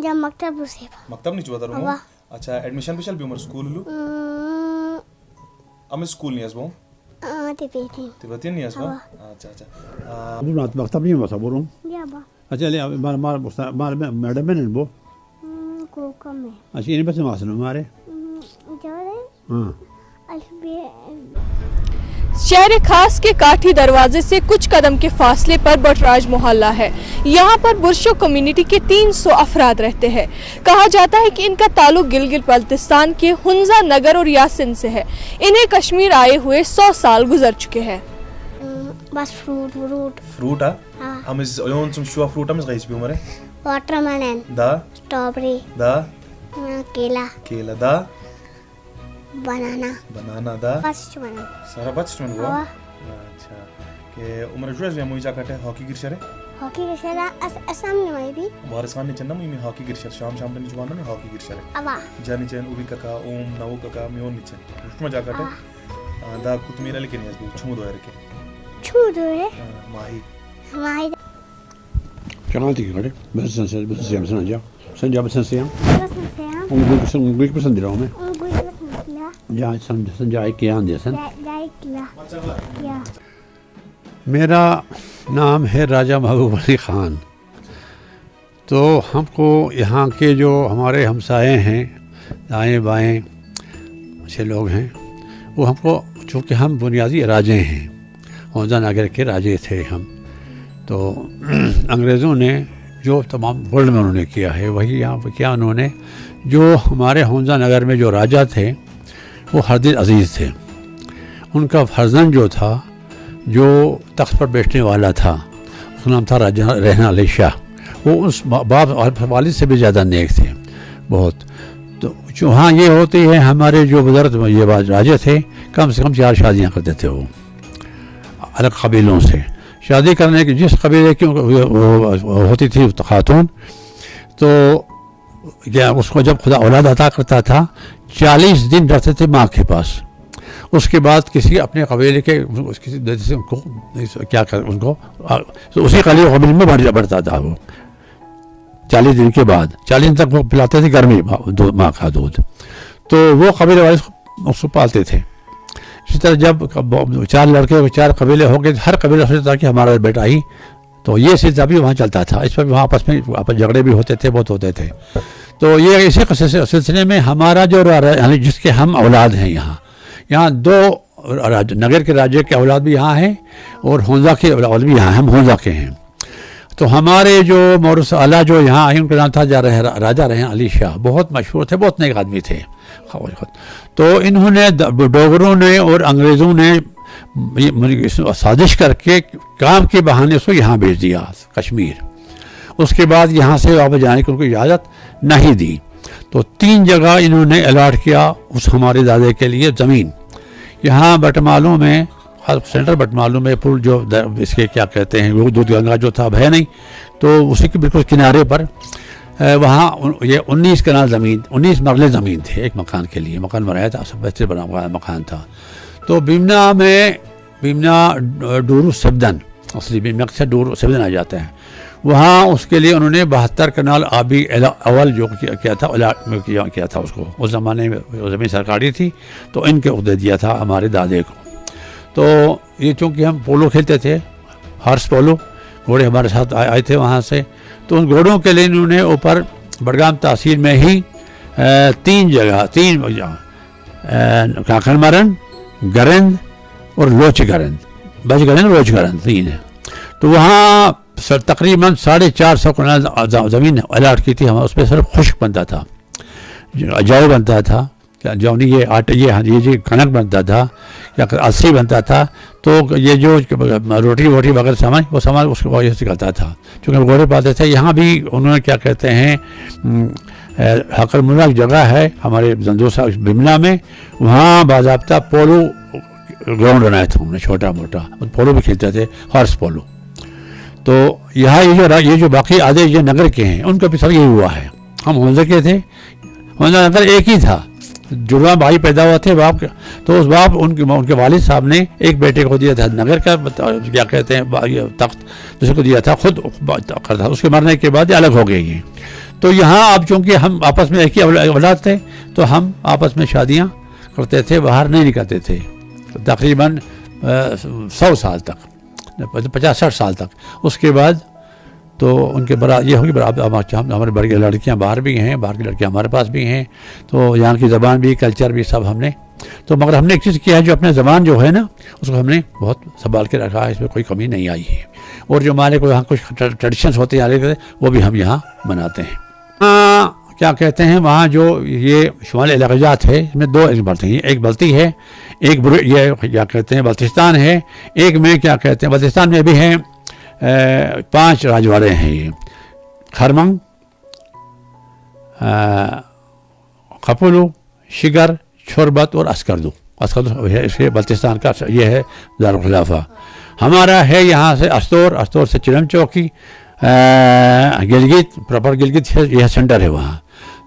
जब मकतब से मकतब नहीं चुवा था अच्छा एडमिशन भी चल भी उमर स्कूल लू अब स्कूल नहीं आसबो तिब्बती नहीं आसबो अच्छा अच्छा बुनात मकतब नहीं मसा बोलूं या बा अच्छा ले मार मैडम में बो को कम है अच्छा ये बस मासनो मारे जारे हां शहर खास के काठी दरवाजे से कुछ कदम के फासले पर बटराज मोहल्ला है। यहाँ पर बुर्शो कम्युनिटी के 300 अफराद रहते हैं। कहा जाता है कि इनका ताल्लुक गिलगित बल्तिस्तान के हुंजा नगर और यासिन से है। इन्हें कश्मीर आए हुए 100 साल गुजर चुके हैं। बस फ्रूट हम इस योन zum shua fruit am is bi umare watermelon da strawberry da केला da बनाना da फर्स्ट बनाना सारा बच में हुआ अच्छा के उमर जुस में मुई जाकटे हॉकी गिरशरे हॉकी के शरा असम में भी वारसान ने चन्ना मुई में हॉकी गिरशर शाम ने जुवाना में हॉकी गिरशरे अवा जानी चैन उबी कका ओम नवो कका मियोन निचन उसमें जाकटे दा कुतमीरा लेके नहीं आसबी छू दो रे माही شغلتي كده بس سنجا بس بس نسيان ونقول بس نديرهم ونقول بس نسيان جا سنجا كي عندي سن लाइक या मेरा नाम है राजा महबूब अली ख़ान। तो हमको यहाँ के जो हमारे हमसाए हैं दाएं बाएं से लोग हैं वो हमको चूँकि हम बुनियादी राजे हैं हौजा नगर के राजे थे हम तो अंग्रेज़ों ने जो तमाम वर्ल्ड में उन्होंने किया है वही यहाँ पर किया उन्होंने। जो हमारे हौजा नगर में जो राजा थे वो हरदिल अज़ीज़ थे। उनका फर्जंद जो था जो तख्त पर बैठने वाला था उसका नाम था राजा रहना अली शाह। वो उस बाप वालिद से भी ज़्यादा नेक थे बहुत। तो जो हाँ ये होती है हमारे जो बुज़ुर्ग ये राजे थे कम से कम 4 शादियाँ करते थे वो अलग कबीलों से। शादी करने की जिस कबीले की वो होती थी खातून तो क्या उसको जब खुदा औलाद अता करता था 40 दिन रहते थे माँ के पास। उसके बाद किसी अपने कबीले के किसी से उनको क्या कर उनको तो उसी कबीले में बढ़ता था वो 40 दिन के बाद 40 दिन तक वो पिलाते थे गर्मी माँ का दूध तो वो कबीले वाले उसको पालते थे। इसी तरह जब 4 लड़के 4 कबीले हो गए हर कबीला सोचता था कि हमारा बेटा ही तो ये सिलसिला भी वहाँ चलता था। इस पर भी वहाँ आपस में झगड़े भी होते थे बहुत होते थे। तो ये इसी सिलसिले में हमारा जो यानी जिसके हम औलाद हैं यहाँ 2 नगर के राज्य के औलाद भी यहाँ हैं और होंजा के औलाद भी यहाँ हम होंजा के हैं। तो हमारे जो मौरूस आला जो यहाँ आए उनका नाम था राजा रहे अली शाह। बहुत मशहूर थे बहुत नेक आदमी थे। तो इन्होंने डोगरों ने और अंग्रेज़ों ने साजिश करके काम के बहाने उसको यहाँ भेज दिया कश्मीर। उसके बाद यहाँ से वापस जाने की उनको इजाज़त नहीं दी। तो 3 जगह इन्होंने अलाट किया उस हमारे दादे के लिए ज़मीन। यहाँ बटमालू में सेंट्रल बटमालू में पुल जो इसके क्या कहते हैं वो दूध गंगा जो था है नहीं तो उसी के बिल्कुल किनारे पर वहाँ ये 19 कनाल ज़मीन 19 मरले ज़मीन थे एक मकान के लिए। मकान बनाया था सब बेहतर बना हुआ मकान था। तो बीमना डूरू सबदन असली बीमना से डूरू सबदन आ जाता है वहाँ उसके लिए उन्होंने 72 कनाल आबी अवल जो किया था किया था उसको उस ज़माने में ज़मीन सरकारी थी तो इनके उहदे दिया था हमारे दादे को। तो ये चूँकि हम पोलो खेलते थे हॉर्स पोलो घोड़े हमारे साथ आए थे वहाँ से तो उन घोड़ों के लिए इन्होंने ऊपर बडगाम तहसील में ही 3 जगह काकड़ मरन गरंद और लोच गरंद 3 है। तो वहाँ तकरीबन 450 कनाल ज़मीन अलाट की थी। हम उस पर सिर्फ खुश्क बनता था जौ बनता था जौ नहीं ये आटे ये कनक बनता था या अस्सी बनता था। तो ये जो रोटी वगैरह सामान वो सामान उसकी वजह से निकलता था क्योंकि घोड़े पाते थे। यहाँ भी उन्होंने क्या कहते हैं हकरमुल्ला जगह है हमारे जंदूर साहब बिमला में वहाँ बाज़ाब्ता पोलो ग्राउंड बनाया था उन्होंने छोटा मोटा पोलो भी खेलते थे हॉर्स पोलो। तो यहाँ ये जो बाकी आधे ये नगर के हैं उनका भी सब यही हुआ है। हम होंजा के थे होंजा नगर एक ही था जुड़वा भाई पैदा हुआ थे बाप के तो उस बाप उनके वालिद साहब ने एक बेटे को दिया था नगर का क्या कहते हैं तख्त दूसरे को दिया था खुद करता उसके मरने के बाद अलग हो गए ये। تو یہاں اب چونکہ ہم آپس میں ایک ہی اولاد تھے تو ہم آپس میں شادیاں کرتے تھے, باہر نہیں نکلتے تھے تقریباً 100 سال تک, 50-60 سال تک. اس کے بعد تو ان کے یہ ہوگی ہمارے بڑی لڑکیاں باہر بھی ہیں, باہر کی لڑکیاں ہمارے پاس بھی ہیں, تو یہاں کی زبان بھی, کلچر بھی سب ہم نے. تو مگر ہم نے ایک چیز کیا ہے, جو اپنے زبان جو ہے نا اس کو ہم نے بہت سنبھال کے رکھا ہے, اس میں کوئی کمی نہیں آئی ہے. اور جو ہمارے کو یہاں کچھ ٹریڈیشنس ہوتے ہیں وہ بھی ہم یہاں مناتے ہیں. کیا کہتے ہیں وہاں جو یہ شمالی علاقے جات ہے, اس میں 2 بلتی ہیں, ایک بلتی ہے, ایک یہ کیا کہتے ہیں بلتستان ہے, ایک میں کیا کہتے ہیں بلتستان میں بھی ہیں 5 راجواڑے ہیں, یہ خرمنگ, خپلو, شگر, چھربت اور اسکردو. اسکردو بلتستان کا یہ ہے دارالخلافہ. ہمارا ہے یہاں سے استور سے چلم چوکی, گلگت پراپر گلگت ہے, یہ سینٹر ہے وہاں.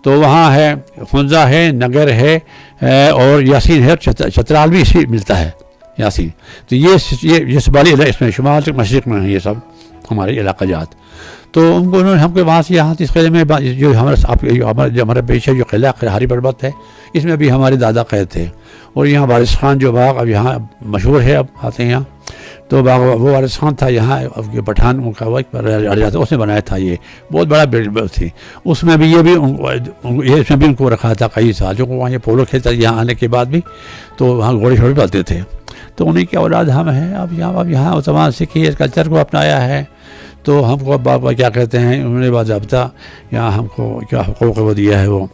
تو وہاں ہے خنزہ ہے, نگر ہے, اور یاسین ہے, چترال بھی اسی ملتا ہے یاسین. تو یہ شمالی اس میں شمال سے مشرق میں ہیں یہ سب ہمارے علاقہ جات. تو ان کو انہوں نے ہم کے وہاں سے یہاں اس قلعے میں جو ہمارے پیچھے جو قلعہ ہری پربت ہے, اس میں بھی ہمارے دادا قید تھے. اور یہاں وارث خان جو باغ اب یہاں مشہور ہے, اب آتے ہیں یہاں, تو باغ وہ وارث خان تھا یہاں پٹھان کا اس نے بنایا تھا. یہ بہت بڑا بلڈ تھی. اس میں بھی اس میں بھی ان کو رکھا تھا کئی سال, جو وہاں یہ پولو کھیلتا یہاں آنے کے بعد بھی, تو وہاں گھوڑے شوڑے پالتے تھے. تو انہیں کی اولاد ہم ہیں. اب یہاں زبان سیکھی, اس کلچر کو اپنایا ہے. تو ہم کو بابا کیا کہتے ہیں, انہوں نے باضابطہ یہاں ہم کو کیا حقوق وہ دیا ہے, وہ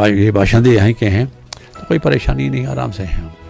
یہ باشندے یہیں کے ہیں, تو کوئی پریشانی نہیں, آرام سے ہیں ہم.